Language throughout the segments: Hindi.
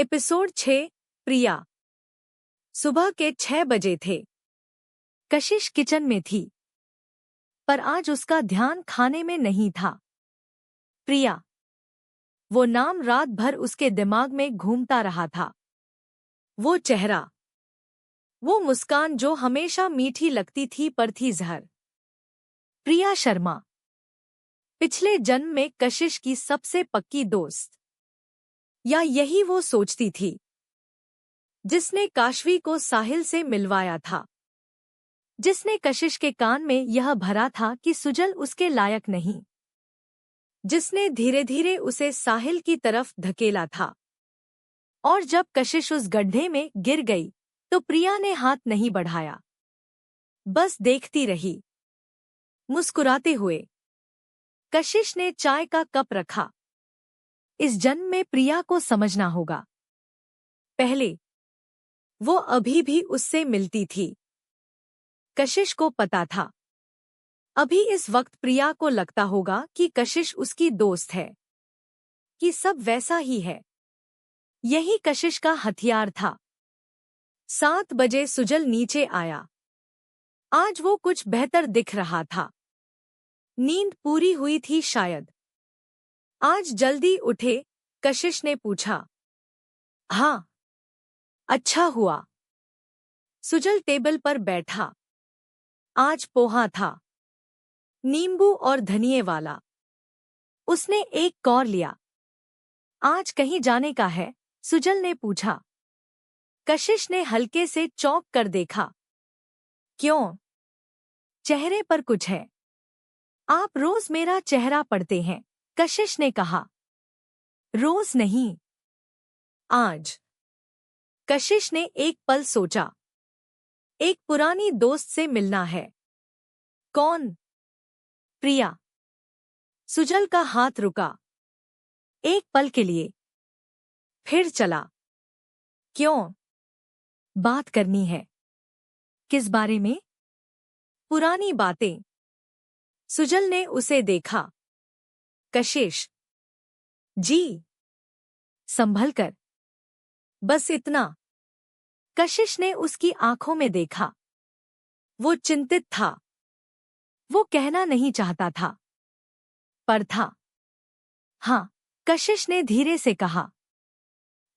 एपिसोड 6। प्रिया। सुबह के 6 बजे थे। कशिश किचन में थी, पर आज उसका ध्यान खाने में नहीं था। प्रिया, वो नाम रात भर उसके दिमाग में घूमता रहा था। वो चेहरा, वो मुस्कान जो हमेशा मीठी लगती थी पर थी जहर। प्रिया शर्मा, पिछले जन्म में कशिश की सबसे पक्की दोस्त। या यही वो सोचती थी जिसने काशवी को साहिल से मिलवाया था, जिसने कशिश के कान में यह भरा था कि सुजल उसके लायक नहीं, जिसने धीरे धीरे उसे साहिल की तरफ धकेला था। और जब कशिश उस गड्ढे में गिर गई तो प्रिया ने हाथ नहीं बढ़ाया, बस देखती रही। मुस्कुराते हुए कशिश ने चाय का कप रखा। इस जन्म में प्रिया को समझना होगा। पहले वो अभी भी उससे मिलती थी। कशिश को पता था अभी इस वक्त प्रिया को लगता होगा कि कशिश उसकी दोस्त है, कि सब वैसा ही है। यही कशिश का हथियार था। 7 बजे सुजल नीचे आया। आज वो कुछ बेहतर दिख रहा था। नींद पूरी हुई थी शायद। आज जल्दी उठे? कशिश ने पूछा। हाँ, अच्छा हुआ। सुजल टेबल पर बैठा। आज पोहा था, नींबू और धनिये वाला। उसने एक कौर लिया। आज कहीं जाने का है? सुजल ने पूछा। कशिश ने हल्के से चौंक कर देखा। क्यों? चेहरे पर कुछ है। आप रोज मेरा चेहरा पढ़ते हैं, कशिश ने कहा। रोज नहीं, आज। कशिश ने एक पल सोचा। एक पुरानी दोस्त से मिलना है। कौन? प्रिया। सुजल का हाथ रुका एक पल के लिए, फिर चला। क्यों? बात करनी है। किस बारे में? पुरानी बातें। सुजल ने उसे देखा। कशिश जी, संभल कर। बस इतना। कशिश ने उसकी आंखों में देखा। वो चिंतित था। वो कहना नहीं चाहता था, पर था। हाँ, कशिश ने धीरे से कहा।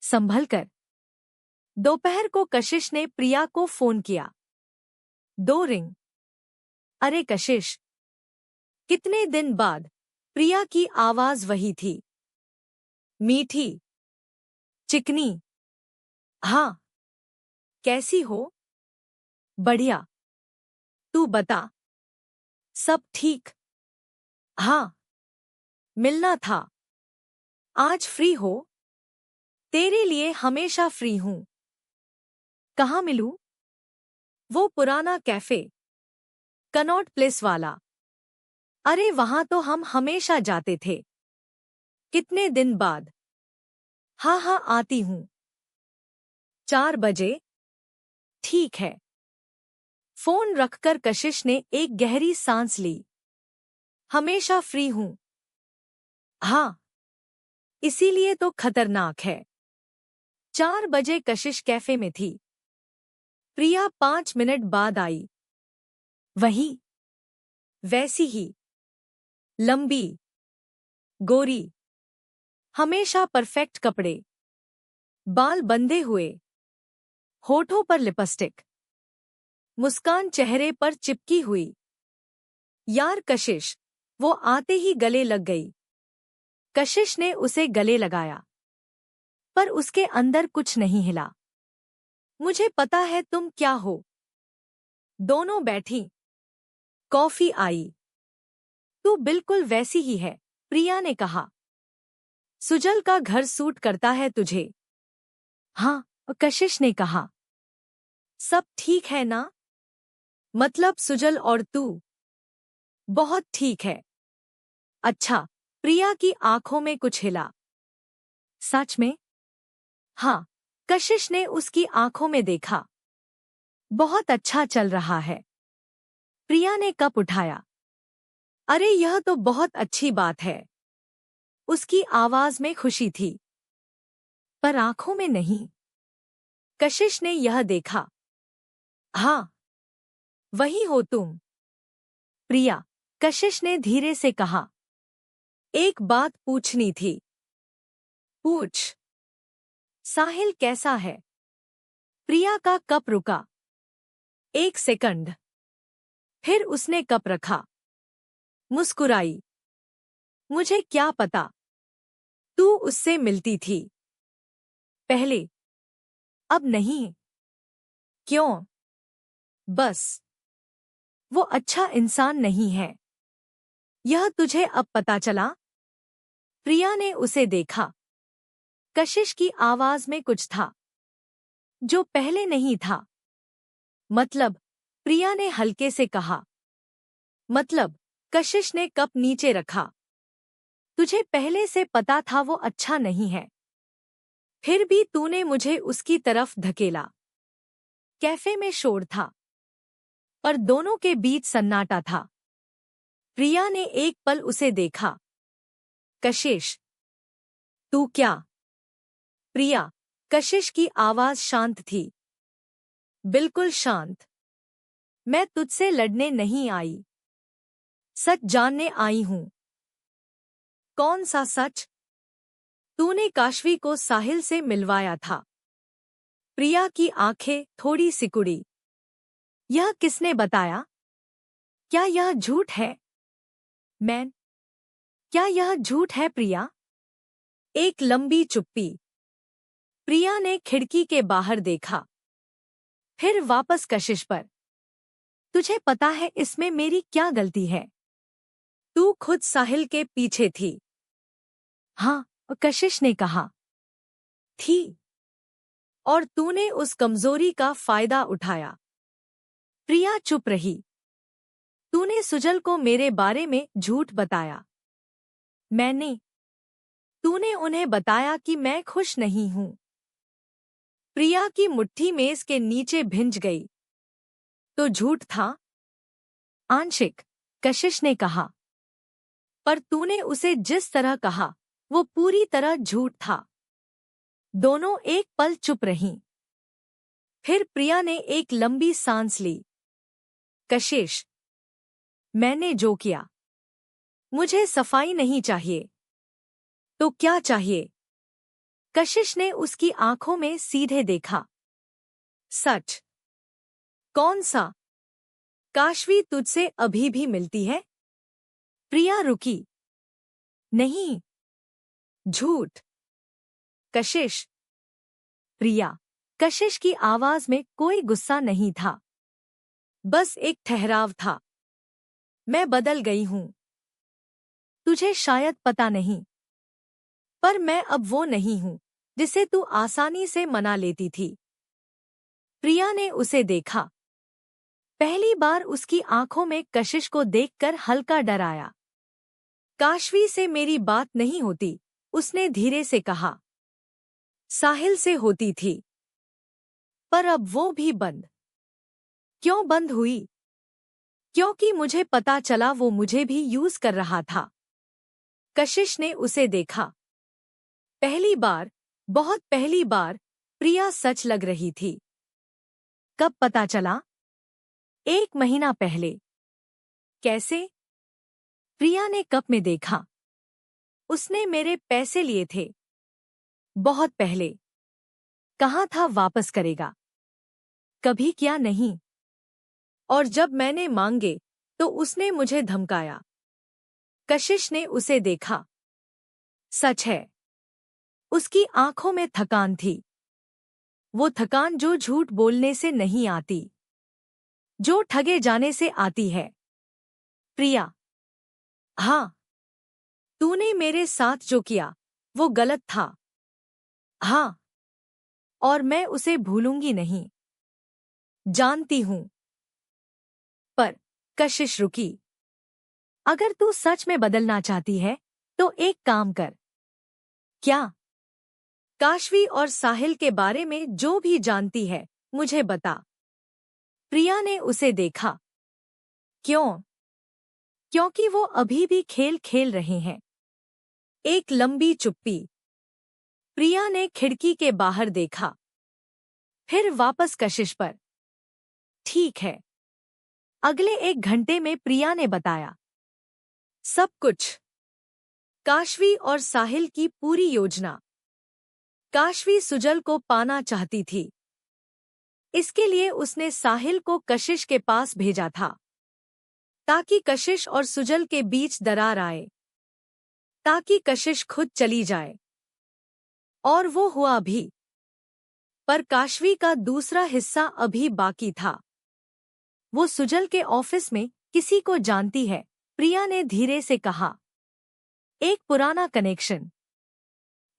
संभल कर। दोपहर को कशिश ने प्रिया को फोन किया। 2 रिंग। अरे कशिश। कितने दिन बाद? प्रिया की आवाज वही थी, मीठी, चिकनी। हाँ। कैसी हो? बढ़िया। तू बता। सब ठीक। हाँ। मिलना था। आज फ्री हो? तेरे लिए हमेशा फ्री हूं। कहाँ मिलूं? वो पुराना कैफे, कनॉट प्लेस वाला। अरे वहां तो हम हमेशा जाते थे। कितने दिन बाद? हाँ हाँ, आती हूँ। 4 बजे। ठीक है। फोन रखकर कशिश ने एक गहरी सांस ली। हमेशा फ्री हूं। हाँ, इसीलिए तो खतरनाक है। 4 बजे कशिश कैफे में थी। प्रिया 5 मिनट बाद आई। वही, वैसी ही, लंबी, गोरी, हमेशा परफेक्ट कपड़े, बाल बंधे हुए, होठों पर लिपस्टिक, मुस्कान चेहरे पर चिपकी हुई। यार कशिश, वो आते ही गले लग गई। कशिश ने उसे गले लगाया, पर उसके अंदर कुछ नहीं हिला। मुझे पता है तुम क्या हो। दोनों बैठी। कॉफी आई। तू बिल्कुल वैसी ही है, प्रिया ने कहा। सुजल का घर सूट करता है तुझे? हाँ, कशिश ने कहा। सब ठीक है ना? मतलब सुजल और तू? बहुत ठीक है। अच्छा। प्रिया की आंखों में कुछ हिला। सच में? हाँ। कशिश ने उसकी आंखों में देखा। बहुत अच्छा चल रहा है। प्रिया ने कप उठाया। अरे यह तो बहुत अच्छी बात है। उसकी आवाज में खुशी थी। पर आंखों में नहीं। कशिश ने यह देखा। हाँ, वही हो तुम। प्रिया, कशिश ने धीरे से कहा। एक बात पूछनी थी। पूछ। साहिल कैसा है? प्रिया का कप रुका। एक सेकंड। फिर उसने कप रखा। मुस्कुराई। मुझे क्या पता तू उससे मिलती थी पहले। अब नहीं। क्यों? बस वो अच्छा इंसान नहीं है। यह तुझे अब पता चला? प्रिया ने उसे देखा। कशिश की आवाज में कुछ था जो पहले नहीं था। मतलब? प्रिया ने हल्के से कहा। मतलब? कशिश ने कप नीचे रखा। तुझे पहले से पता था वो अच्छा नहीं है, फिर भी तूने मुझे उसकी तरफ धकेला। कैफे में शोर था और दोनों के बीच सन्नाटा था। प्रिया ने एक पल उसे देखा। कशिश, तू क्या? प्रिया, कशिश की आवाज शांत थी। बिल्कुल शांत। मैं तुझसे लड़ने नहीं आई, सच जानने आई हूं। कौन सा सच? तूने काशवी को साहिल से मिलवाया था। प्रिया की आंखें थोड़ी सिकुड़ी। यह किसने बताया? क्या यह झूठ है? मैं? क्या यह झूठ है प्रिया? एक लंबी चुप्पी। प्रिया ने खिड़की के बाहर देखा, फिर वापस कशिश पर। तुझे पता है इसमें मेरी क्या गलती है? तू खुद साहिल के पीछे थी। हाँ, कशिश ने कहा। थी। और तूने उस कमजोरी का फायदा उठाया। प्रिया चुप रही। तूने सुजल को मेरे बारे में झूठ बताया। मैंने? तूने उन्हें बताया कि मैं खुश नहीं हूं। प्रिया की मुट्ठी मेज के नीचे भिंज गई। तो झूठ था? आंशिक, कशिश ने कहा। पर तूने उसे जिस तरह कहा वो पूरी तरह झूठ था। दोनों एक पल चुप रहीं। फिर प्रिया ने एक लंबी सांस ली। कशिश, मैंने जो किया, मुझे सफाई नहीं चाहिए। तो क्या चाहिए? कशिश ने उसकी आंखों में सीधे देखा। सच। कौन सा? काशवी तुझसे अभी भी मिलती है? प्रिया रुकी। नहीं। झूठ। कशिश। प्रिया। कशिश की आवाज में कोई गुस्सा नहीं था, बस एक ठहराव था। मैं बदल गई हूं। तुझे शायद पता नहीं, पर मैं अब वो नहीं हूं जिसे तू आसानी से मना लेती थी। प्रिया ने उसे देखा। पहली बार उसकी आंखों में कशिश को देखकर हल्का डर आया। काशवी से मेरी बात नहीं होती, उसने धीरे से कहा। साहिल से होती थी, पर अब वो भी बंद। क्यों बंद हुई? क्योंकि मुझे पता चला वो मुझे भी यूज कर रहा था। कशिश ने उसे देखा। पहली बार, बहुत पहली बार, प्रिया सच लग रही थी। कब पता चला? 1 महीना पहले। कैसे? प्रिया ने कप में देखा। उसने मेरे पैसे लिए थे। बहुत पहले। कहा था वापस करेगा। कभी किया नहीं। और जब मैंने मांगे तो उसने मुझे धमकाया। कशिश ने उसे देखा। सच है। उसकी आंखों में थकान थी। वो थकान जो झूठ बोलने से नहीं आती, जो ठगे जाने से आती है। प्रिया। हाँ। तूने मेरे साथ जो किया वो गलत था। हाँ। और मैं उसे भूलूंगी नहीं। जानती हूं। पर कशिश रुकी। अगर तू सच में बदलना चाहती है तो एक काम कर। क्या? काशवी और साहिल के बारे में जो भी जानती है मुझे बता। प्रिया ने उसे देखा। क्यों? क्योंकि वो अभी भी खेल खेल रहे हैं। एक लंबी चुप्पी। प्रिया ने खिड़की के बाहर देखा, फिर वापस कशिश पर। ठीक है। अगले 1 घंटे में प्रिया ने बताया सब कुछ। काशवी और साहिल की पूरी योजना। काशवी सुजल को पाना चाहती थी। इसके लिए उसने साहिल को कशिश के पास भेजा था, ताकि कशिश और सुजल के बीच दरार आए, ताकि कशिश खुद चली जाए। और वो हुआ भी। पर काशवी का दूसरा हिस्सा अभी बाकी था। वो सुजल के ऑफिस में किसी को जानती है, प्रिया ने धीरे से कहा। एक पुराना कनेक्शन।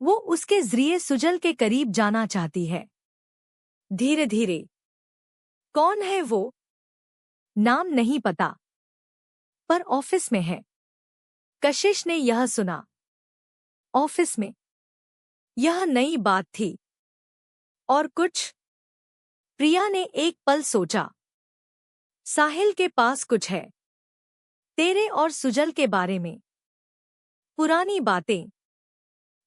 वो उसके जरिए सुजल के करीब जाना चाहती है। धीरे धीरे। कौन है वो? नाम नहीं पता, पर ऑफिस में है। कशिश ने यह सुना। ऑफिस में। यह नई बात थी। और कुछ? प्रिया ने एक पल सोचा। साहिल के पास कुछ है, तेरे और सुजल के बारे में। पुरानी बातें।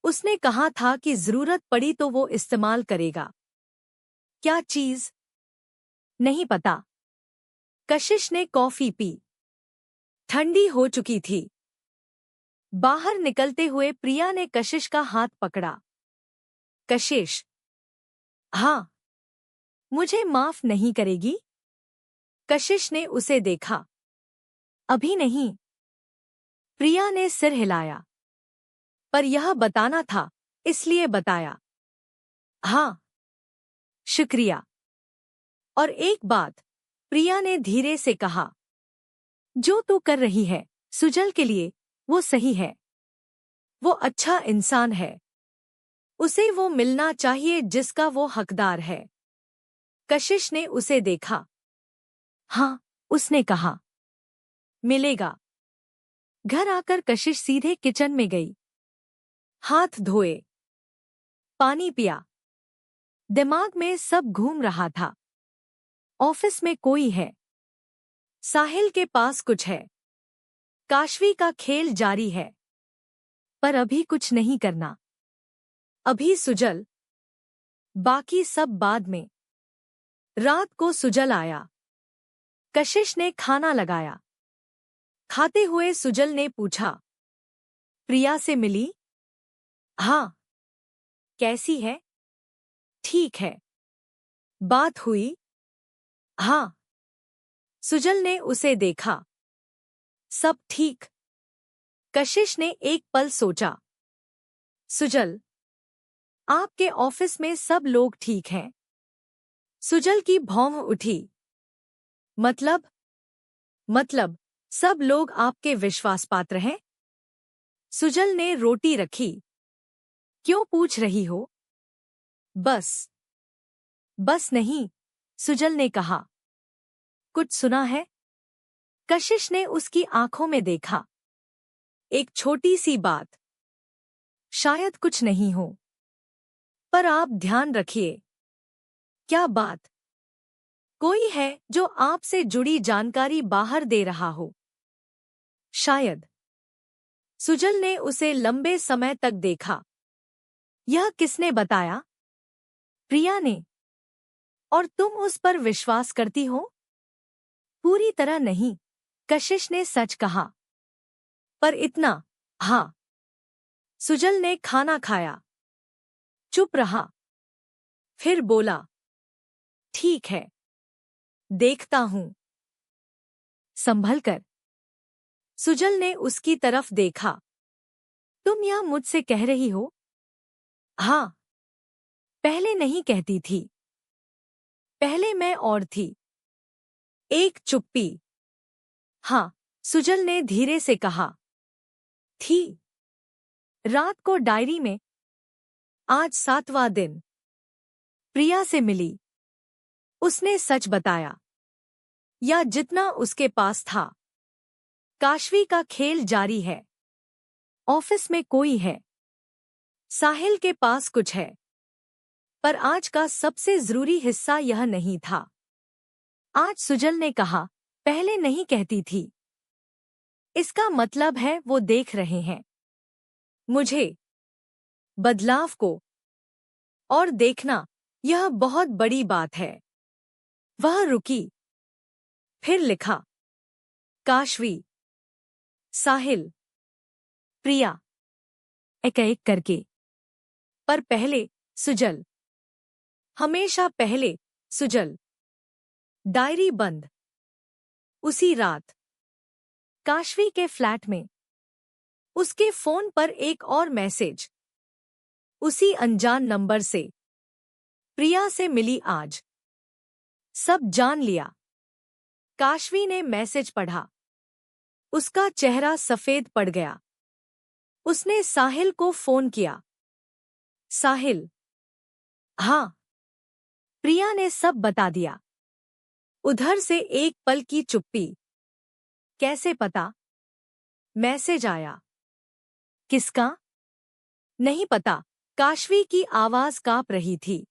उसने कहा था कि जरूरत पड़ी तो वो इस्तेमाल करेगा। क्या चीज? नहीं पता। कशिश ने कॉफी पी। ठंडी हो चुकी थी। बाहर निकलते हुए प्रिया ने कशिश का हाथ पकड़ा। कशिश। हाँ। मुझे माफ नहीं करेगी? कशिश ने उसे देखा। अभी नहीं। प्रिया ने सिर हिलाया। पर यह बताना था, इसलिए बताया। हाँ। शुक्रिया। और एक बात, प्रिया ने धीरे से कहा। जो तू कर रही है सुजल के लिए, वो सही है। वो अच्छा इंसान है। उसे वो मिलना चाहिए जिसका वो हकदार है। कशिश ने उसे देखा। हाँ, उसने कहा। मिलेगा। घर आकर कशिश सीधे किचन में गई। हाथ धोए। पानी पिया। दिमाग में सब घूम रहा था। ऑफिस में कोई है। साहिल के पास कुछ है। काशवी का खेल जारी है। पर अभी कुछ नहीं करना। अभी सुजल। बाकी सब बाद में। रात को सुजल आया। कशिश ने खाना लगाया। खाते हुए सुजल ने पूछा, प्रिया से मिली? हाँ। कैसी है? ठीक है। बात हुई? हाँ। सुजल ने उसे देखा। सब ठीक। कशिश ने एक पल सोचा। सुजल। आपके ऑफिस में सब लोग ठीक हैं? सुजल की भौं उठी। मतलब सब लोग आपके विश्वास पात्र हैं? सुजल ने रोटी रखी। क्यों पूछ रही हो? बस नहीं, सुजल ने कहा। कुछ सुना है? कशिश ने उसकी आंखों में देखा। एक छोटी सी बात। शायद कुछ नहीं हो, पर आप ध्यान रखिए। क्या बात? कोई है जो आपसे जुड़ी जानकारी बाहर दे रहा हो। शायद। सुजल ने उसे लंबे समय तक देखा। यह किसने बताया? प्रिया ने। और तुम उस पर विश्वास करती हो? पूरी तरह नहीं, कशिश ने सच कहा। पर इतना। हाँ। सुजल ने खाना खाया। चुप रहा। फिर बोला, ठीक है। देखता हूं। संभल कर। सुजल ने उसकी तरफ देखा। तुम यह मुझसे कह रही हो? हाँ। पहले नहीं कहती थी। पहले मैं और थी। एक चुप्पी। हाँ, सुजल ने धीरे से कहा। थी। रात को डायरी में। आज 7वां दिन। प्रिया से मिली। उसने सच बताया। या जितना उसके पास था। काशवी का खेल जारी है। ऑफिस में कोई है। साहिल के पास कुछ है। पर आज का सबसे जरूरी हिस्सा यह नहीं था। आज सुजल ने कहा, पहले नहीं कहती थी। इसका मतलब है वो देख रहे हैं। मुझे। बदलाव को। और देखना, यह बहुत बड़ी बात है। वह रुकी। फिर लिखा, काशवी, साहिल, प्रिया, एक एक करके। पर पहले सुजल, हमेशा पहले सुजल। डायरी बंद। उसी रात काशवी के फ्लैट में उसके फोन पर एक और मैसेज, उसी अनजान नंबर से, प्रिया से मिली आज। सब जान लिया। काशवी ने मैसेज पढ़ा। उसका चेहरा सफेद पड़ गया। उसने साहिल को फोन किया। साहिल। हाँ। प्रिया ने सब बता दिया। उधर से एक पल की चुप्पी। कैसे पता? मैसेज आया। किसका? नहीं पता। काशवी की आवाज कांप रही थी।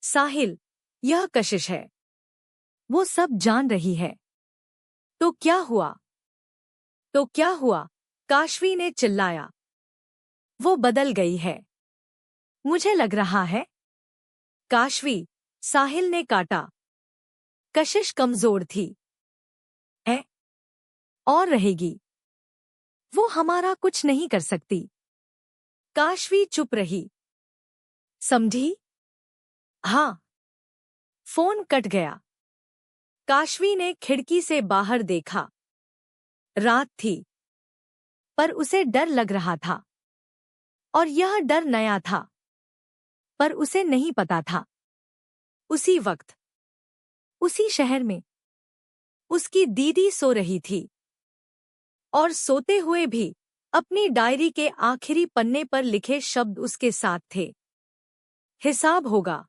साहिल, यह कशिश है। वो सब जान रही है। तो क्या हुआ? तो क्या हुआ? काशवी ने चिल्लाया। वो बदल गई है। मुझे लग रहा है। काशवी, साहिल ने काटा। कशिश कमजोर थी। है? और रहेगी। वो हमारा कुछ नहीं कर सकती। काशवी चुप रही। समझी? हाँ। फोन कट गया। काशवी ने खिड़की से बाहर देखा। रात थी। पर उसे डर लग रहा था। और यह डर नया था। पर उसे नहीं पता था। उसी वक्त, उसी शहर में, उसकी दीदी सो रही थी। और सोते हुए भी अपनी डायरी के आखिरी पन्ने पर लिखे शब्द उसके साथ थे। हिसाब होगा।